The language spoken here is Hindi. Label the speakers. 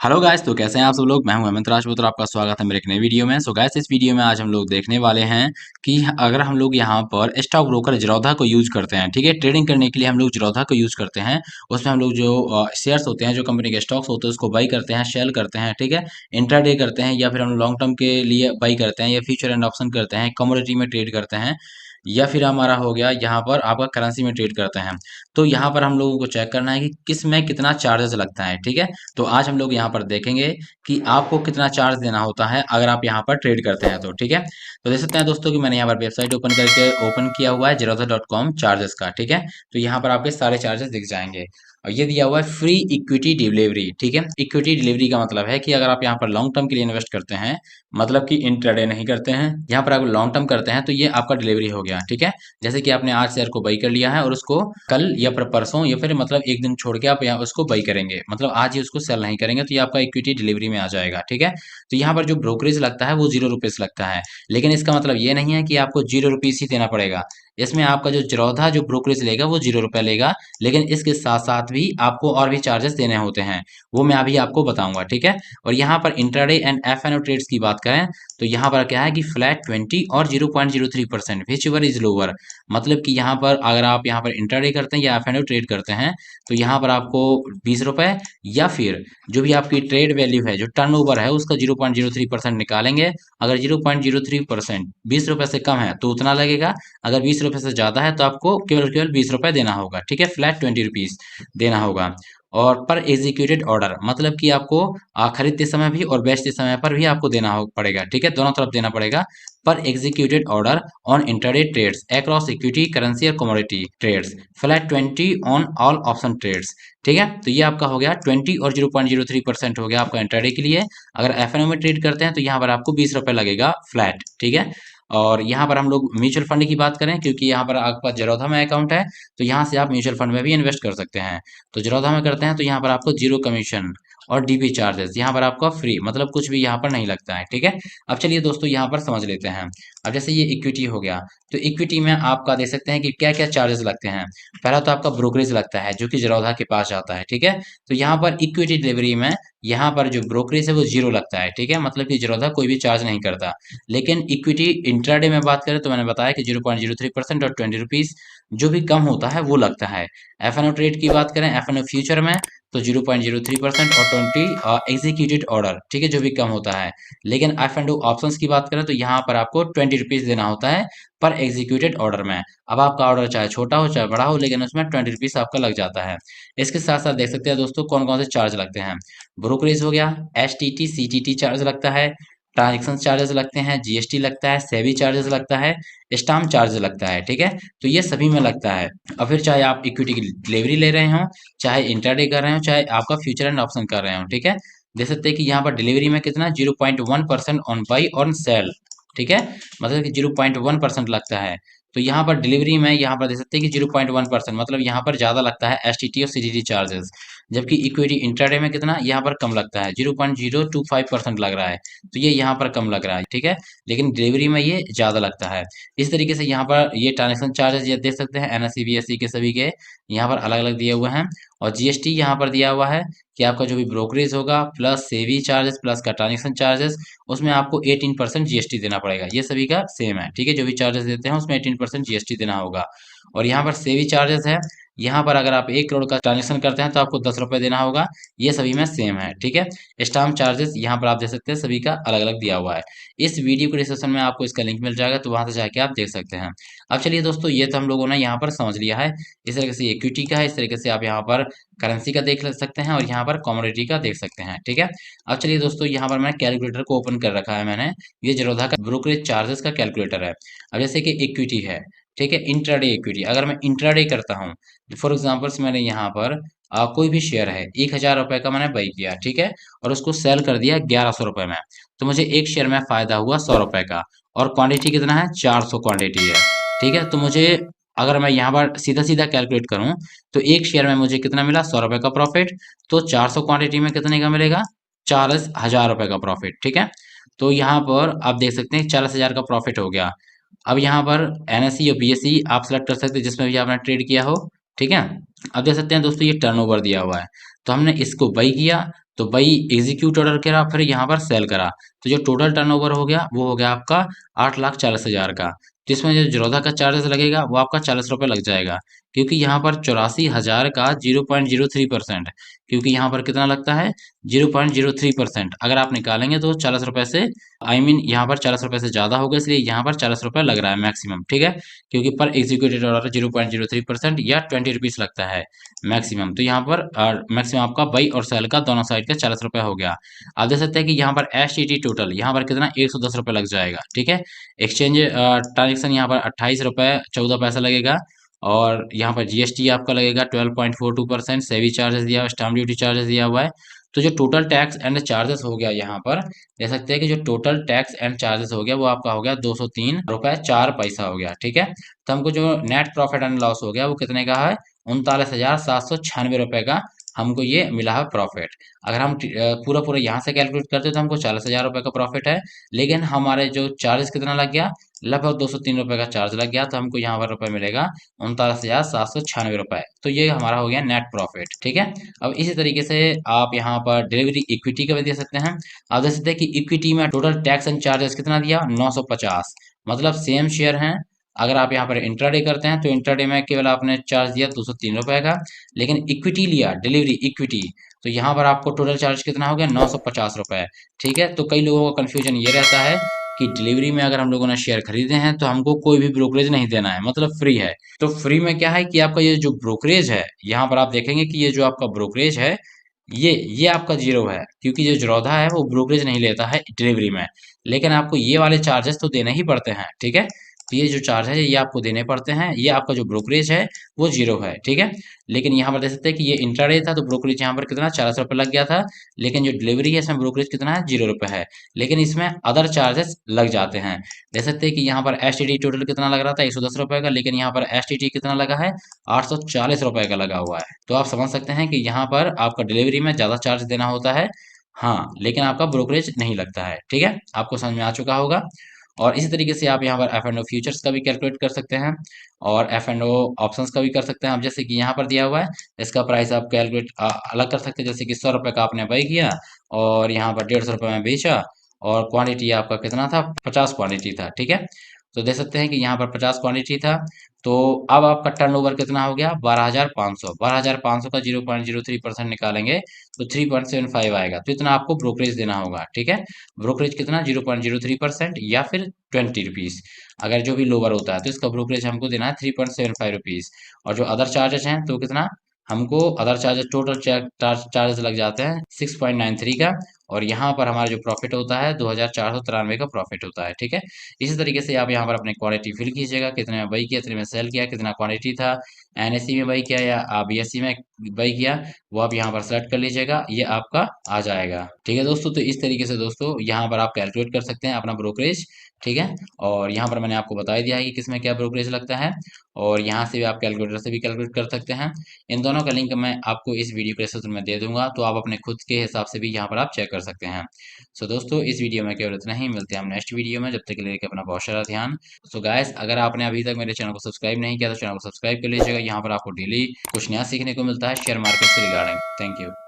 Speaker 1: हेलो गाइस, तो कैसे हैं आप सब लोग। मैं हूं हेमंत राजपूत और आपका स्वागत है मेरे एक नई वीडियो में। सो गाइस, इस वीडियो में आज हम लोग देखने वाले हैं कि अगर हम लोग यहां पर स्टॉक ब्रोकर जीरोधा को यूज करते हैं, ठीक है, ट्रेडिंग करने के लिए हम लोग जीरोधा को यूज करते हैं। उसमें हम लोग जो शेयर्स होते हैं, जो कंपनी के स्टॉक्स होते हैं, उसको बाई करते हैं, सेल करते हैं, ठीक है, इंट्राडे करते हैं, या फिर हम लॉन्ग टर्म के लिए बाई करते हैं, या फ्यूचर एंड ऑप्शन करते हैं, कमोडिटी में ट्रेड करते हैं, या फिर हमारा हो गया यहाँ पर आपका करेंसी में ट्रेड करते हैं। तो यहाँ पर हम लोगों को चेक करना है कि किस में कितना चार्जेस लगता है, ठीक है। तो आज हम लोग यहाँ पर देखेंगे कि आपको कितना चार्ज देना होता है अगर आप यहाँ पर ट्रेड करते हैं तो, ठीक है। तो देख सकते हैं दोस्तों कि मैंने यहाँ पर वेबसाइट ओपन किया हुआ है जीरोधा.com चार्जेस का, ठीक है। तो यहाँ पर आपके सारे चार्जेस दिख जाएंगे और ये दिया हुआ है फ्री इक्विटी डिलीवरी, ठीक है। इक्विटी डिलीवरी का मतलब है कि अगर आप यहाँ पर लॉन्ग टर्म के लिए इन्वेस्ट करते हैं, मतलब कि इंट्राडे नहीं करते हैं, यहाँ पर आप लॉन्ग टर्म करते हैं, तो ये आपका डिलीवरी हो गया, ठीक है। जैसे कि आपने आज शेयर को बाई कर लिया है और उसको कल या फिर परसों या फिर मतलब एक दिन छोड़ के आप यहाँ उसको बाई करेंगे, मतलब आज ही उसको सेल नहीं करेंगे, तो ये आपका इक्विटी डिलीवरी में आ जाएगा, ठीक है। तो यहाँ पर जो ब्रोकरेज लगता है वो 0 रुपीज़ लगता है, लेकिन इसका मतलब ये नहीं है कि आपको 0 रुपीज़ ही देना पड़ेगा। इसमें आपका जो जीरोधा जो ब्रोकरेज लेगा वो 0 रुपया लेगा, लेकिन इसके साथ साथ भी आपको और भी चार्जेस देने होते हैं, वो मैं अभी आपको बताऊंगा, ठीक है। और यहाँ पर इंट्राडे एंड एफ ट्रेड्स की बात करें तो यहाँ पर क्या है कि फ्लैट 20 और 0.03% विच एवर इज लोअर, मतलब कि यहाँ पर अगर आप यहाँ पर इंट्राडे करते हैं या एफ ट्रेड करते हैं तो यहाँ पर आपको 20 रुपये, या फिर जो भी आपकी ट्रेड वैल्यू है, जो टर्नओवर है, उसका 0.03% निकालेंगे। अगर 0.03% 20 रुपये से कम है तो उतना लगेगा, अगर 20 रुपये से ज़्यादा है तो आपको केवल केवल 20 रुपये देना होगा, ठीक है, फ्लैट 20 रुपीज़ देना होगा। और पर एग्जीक्यूटेड ऑर्डर मतलब कि आपको खरीदते समय भी और बेचते समय पर भी आपको देना हो पड़ेगा, ठीक है, दोनों तरफ देना पड़ेगा। पर executed order on intraday trades across equity currency और commodity trades flat 20 on all option trades, ठीक है। तो ये आपका हो गया 20 और 0.03% हो गया आपका इंट्राडे के लिए। अगर एफएनओ में ट्रेड करते हैं तो यहाँ पर आपको 20 रुपये लगेगा फ्लैट, ठीक है। और यहाँ पर हम लोग म्यूचुअल फंड की बात करें, क्योंकि यहाँ पर आपका जीरोधा में अकाउंट है, तो यहाँ से आप म्यूचुअल फंड में भी इन्वेस्ट कर सकते हैं। तो जीरोधा में करते हैं तो यहाँ पर आपको 0 कमीशन और डीपी चार्जेस यहाँ पर आपका फ्री, मतलब कुछ भी यहाँ पर नहीं लगता है, ठीक है। अब चलिए दोस्तों यहाँ पर समझ लेते हैं। अब जैसे ये इक्विटी हो गया, तो इक्विटी में आपका देख सकते हैं कि क्या क्या चार्जेस लगते हैं। पहला तो आपका ब्रोकरेज लगता है जो कि जीरोधा के पास जाता है, ठीक है। तो यहाँ पर इक्विटी डिलीवरी में यहाँ पर जो ब्रोकरेज है वो 0 लगता है, ठीक है, मतलब कि जीरोधा कोई भी चार्ज नहीं करता। लेकिन इक्विटी इंट्राडे में बात करें तो मैंने बताया कि 0.03% और 20 रुपीज़ जो भी कम होता है वो लगता है। एफ ट्रेड की बात करें, एफ फ्यूचर में तो 0.03% और 20 एग्जीक्यूटेड ऑर्डर, ठीक है, जो भी कम होता है। लेकिन एफ एंड ऑप्शंस की बात करें तो यहाँ पर आपको 20 रुपीज़ देना होता है पर एग्जीक्यूटेड ऑर्डर में। अब आपका ऑर्डर चाहे छोटा हो चाहे बड़ा हो, लेकिन उसमें 20 रुपीज़ आपका लग जाता है। इसके साथ साथ देख सकते हैं दोस्तों कौन कौन से चार्ज लगते हैं। ब्रोकरेज हो गया, S T T C T T charge लगता है, ट्रांजेक्शन चार्जेस लगते हैं, जीएसटी लगता है, सेवी चार्जेस लगता है, स्टाम्प चार्ज लगता है, ठीक है। तो ये सभी में लगता है। और फिर चाहे आप इक्विटी की डिलीवरी ले रहे हो, चाहे इंट्राडे कर रहे हो, चाहे आपका फ्यूचर एंड ऑप्शन कर रहे हो, ठीक है। देख सकते हैं कि यहाँ पर डिलीवरी में कितना 0.1% ऑन बाई ऑन सेल, ठीक है, मतलब कि 0.1% लगता है। तो यहाँ पर डिलीवरी में यहाँ पर देख सकते हैं कि 0.1%, मतलब यहाँ पर ज़्यादा लगता है एस टी टी और सी टी टी चार्जेस, जबकि इक्विटी इंट्राडे में कितना यहाँ पर कम लगता है, 0.025% लग रहा है। तो ये यहाँ पर कम लग रहा है, ठीक है, लेकिन डिलीवरी में ये ज़्यादा लगता है। इस तरीके से यहाँ पर ये ट्रांजेक्शन चार्जेस ये देख सकते हैं एनएससी बीएससी के सभी के यहाँ पर अलग अलग दिए हुए हैं। और जीएसटी यहाँ पर दिया हुआ है कि आपका जो भी ब्रोकरेज होगा प्लस सेवी चार्जेस प्लस का ट्रांजेक्शन चार्जेस, उसमें आपको 18% जीएसटी देना पड़ेगा। ये सभी का सेम है, ठीक है, जो भी चार्जेस देते हैं उसमें 18% जीएसटी देना होगा। और यहाँ पर सेवी चार्जेस है, यहाँ पर अगर आप 1 करोड़ का ट्रांजेक्शन करते हैं तो आपको 10 रुपये देना होगा। ये सभी में सेम है, ठीक है। स्टाम्प चार्जेस यहाँ पर आप देख सकते हैं सभी का अलग अलग दिया हुआ है। इस वीडियो के डिस्क्रिप्शन में आपको इसका लिंक मिल जाएगा, तो वहां से जाके आप देख सकते हैं। अब चलिए दोस्तों, ये तो हम लोगों ने यहाँ पर समझ लिया है। इस तरीके से इक्विटी का है, इस तरीके से आप यहाँ पर करेंसी का देख सकते हैं और यहाँ पर कमोडिटी का देख सकते हैं, ठीक है। अब चलिए दोस्तों, यहाँ पर मैंने कैलकुलेटर को ओपन कर रखा है मैंने। ये जीरोधा का ब्रोकरेज चार्जेस का कैलकुलेटर है। अब जैसे कि इक्विटी है, ठीक है, इंट्राडे इक्विटी, अगर मैं इंट्राडे करता हूँ, फॉर एग्जाम्पल्स मैंने यहाँ पर कोई भी शेयर है 1,000 रुपये का मैंने बाई किया, ठीक है, और उसको सेल कर दिया 1100 रुपये में, तो मुझे एक शेयर में फायदा हुआ 100 रुपये का। और क्वांटिटी कितना है, 400 क्वांटिटी है, ठीक है। तो मुझे अगर मैं यहाँ पर सीधा सीधा कैलकुलेट करूँ तो एक शेयर में मुझे कितना मिला, 100 रुपये का प्रॉफिट। तो 400 क्वांटिटी में कितने का मिलेगा, 40,000 रुपये का प्रॉफिट, ठीक है। तो यहाँ पर आप देख सकते हैं 40,000 का प्रॉफिट हो गया। अब यहाँ पर एनएससी और बीएससी आप सेलेक्ट कर सकते हैं जिसमें भी आपने ट्रेड किया हो, ठीक है। अब देख सकते हैं दोस्तों ये टर्नओवर दिया हुआ है, तो हमने इसको बाई किया तो भाई एग्जीक्यूट ऑर्डर करा, फिर यहाँ पर सेल करा, तो जो टोटल टर्नओवर हो गया वो हो गया आपका 8,40,000 का। जिसमें जो जिरोधा का चार्जेस लगेगा वो आपका 40 रुपये लग जाएगा, क्योंकि यहाँ पर 84,000 का 0.03%, क्योंकि यहाँ पर कितना लगता है 0.03%। अगर आप निकालेंगे तो 40 रुपये से यहाँ पर 40 रुपये से ज़्यादा होगा, इसलिए यहाँ पर 40 रुपये लग रहा है मैक्सिमम, ठीक है। क्योंकि पर एग्जीक्यूटेड ऑर्डर 0.03% या 20 रुपीज़ लगता है मैक्सिमम। तो यहाँ पर मैक्सिमम आपका बाई और सेल का दोनों साइड का 40 रुपये हो गया। आप देख सकते हैं कि यहाँ पर एस टोटल यहाँ पर कितना 110 रुपये लग जाएगा, ठीक है। एक्सचेंज ट्रांजेक्शन यहाँ पर 28 रुपये 14 पैसा लगेगा, और यहाँ पर जीएसटी आपका लगेगा 12.42%, सेवी चार्जेस दिया हुआ, स्टाम्प ड्यूटी चार्जेस दिया हुआ है। तो जो टोटल टैक्स एंड चार्जेस हो गया यहाँ पर देख सकते हैं कि जो टोटल टैक्स एंड चार्जेस हो गया वो आपका हो गया 203 रुपये 4 पैसा हो गया, ठीक है। तो हमको जो नेट प्रॉफिट एंड लॉस हो गया वो कितने का है 39,796 रुपये का हमको ये मिला है प्रॉफिट। अगर हम पूरा पूरा यहाँ से कैलकुलेट करते तो हमको 40,000 रुपये का प्रॉफिट है, लेकिन हमारे जो चार्जेस कितना लग गया लगभग 203 रुपये का चार्ज लग गया, तो हमको यहाँ पर रुपये मिलेगा 39,796 रुपये। तो ये हमारा हो गया नेट प्रॉफिट, ठीक है। अब इसी तरीके से आप यहाँ पर डिलीवरी इक्विटी का भी दे सकते हैं। आप देख सकते हैं कि इक्विटी में टोटल टैक्स एंड चार्जेस कितना दिया 950, मतलब सेम शेयर हैं। अगर आप यहाँ पर इंट्राडे करते हैं तो इंट्राडे में केवल आपने चार्ज दिया 203 रुपये का, लेकिन इक्विटी लिया डिलीवरी इक्विटी तो यहाँ पर आपको टोटल चार्ज कितना हो गया 950 रुपये, ठीक है। तो कई लोगों का कन्फ्यूजन ये रहता है कि डिलीवरी में अगर हम लोगों ने शेयर खरीदे हैं तो हमको कोई भी ब्रोकरेज नहीं देना है, मतलब फ्री है। तो फ्री में क्या है कि आपका ये जो ब्रोकरेज है यहाँ पर आप देखेंगे कि ये जो आपका ब्रोकरेज है ये आपका जीरो है, क्योंकि जो जिरोधा है वो ब्रोकरेज नहीं लेता है डिलीवरी में, लेकिन आपको ये वाले चार्जेस तो देने ही पड़ते हैं, ठीक है। तो ये जो चार्ज है ये आपको देने पड़ते हैं, ये आपका जो ब्रोकरेज है वो जीरो है, ठीक है। लेकिन यहाँ पर देख सकते हैं कि ये इंट्राडे था तो ब्रोकरेज यहाँ पर कितना 40 रुपये लग गया था, लेकिन जो डिलीवरी है इसमें ब्रोकरेज कितना है 0 रुपये है, लेकिन इसमें अदर चार्जेस लग जाते हैं। देख सकते हैं कि यहाँ पर एस टोटल कितना लग रहा था 110 रुपये का, लेकिन यहाँ पर एस कितना लगा है 840 रुपये का लगा हुआ है। तो आप समझ सकते हैं कि यहाँ पर आपका डिलीवरी में ज़्यादा चार्ज देना होता है, हाँ, लेकिन आपका ब्रोकरेज नहीं लगता है, ठीक है। आपको समझ में आ चुका होगा। और इसी तरीके से आप यहाँ पर एफ एंड ओ फ्यूचर्स का भी कैलकुलेट कर सकते हैं, और एफ एंड ओ ऑप्शंस का भी कर सकते हैं। आप जैसे कि यहाँ पर दिया हुआ है इसका प्राइस आप कैलकुलेट अलग कर सकते हैं, जैसे कि 100 रुपये का आपने बाई किया और यहाँ पर 150 रुपये में बेचा, और क्वांटिटी आपका कितना था 50 क्वांटिटी था, ठीक है। तो देख सकते हैं कि यहाँ पर 50 क्वांटिटी था, तो अब आपका टर्नओवर कितना हो गया 12,500। 12,500 का 0.03% निकालेंगे तो 3.75 आएगा, तो इतना आपको ब्रोकरेज देना होगा, ठीक है। ब्रोकरेज कितना 0.03% या फिर 20 रुपीज़, अगर जो भी लोअर होता है तो इसका ब्रोकरेज हमको देना है 3.75 रुपीज़। और जो अदर चार्जेस हैं तो कितना हमको अदर चार्जेस टोटल चार्जेस लग जाते हैं 6.93 का, और यहाँ पर हमारा जो प्रॉफिट होता है 2,493 का प्रॉफिट होता है, ठीक है। इसी तरीके से आप यहाँ पर अपनी क्वांटिटी फिल कीजिएगा, कितने में बाई किया, कितने में सेल किया, कितना क्वांटिटी था, एनएससी में बाई किया या बीएससी में बाई किया, वो आप यहाँ पर सेलेक्ट कर लीजिएगा, ये आपका आ जाएगा, ठीक है दोस्तों। तो इस तरीके से दोस्तों यहाँ पर आप कैलकुलेट कर सकते हैं अपना ब्रोकरेज, ठीक है। और यहाँ पर मैंने आपको बता ही दिया है कि किसमें क्या ब्रोकरेज लगता है, और यहाँ से भी आप कैलकुलेटर से भी कैलकुलेट कर सकते हैं। इन दोनों का लिंक मैं आपको इस वीडियो के डिस्क्रिप्शन में दे दूंगा, तो आप अपने खुद के हिसाब से भी यहाँ पर आप चेक कर सकते हैं। सो दोस्तों इस वीडियो में केवल इतना ही, मिलते हैं हम नेक्स्ट वीडियो में, जब तक के लिए अपना बहुत सारा ध्यान। सो गाइस, अगर आपने अभी तक मेरे चैनल को सब्सक्राइब नहीं किया तो चैनल को सब्सक्राइब कर लीजिएगा, यहाँ पर आपको डेली कुछ नया सीखने को मिलता है शेयर मार्केट से रिगार्डिंग। Thank you.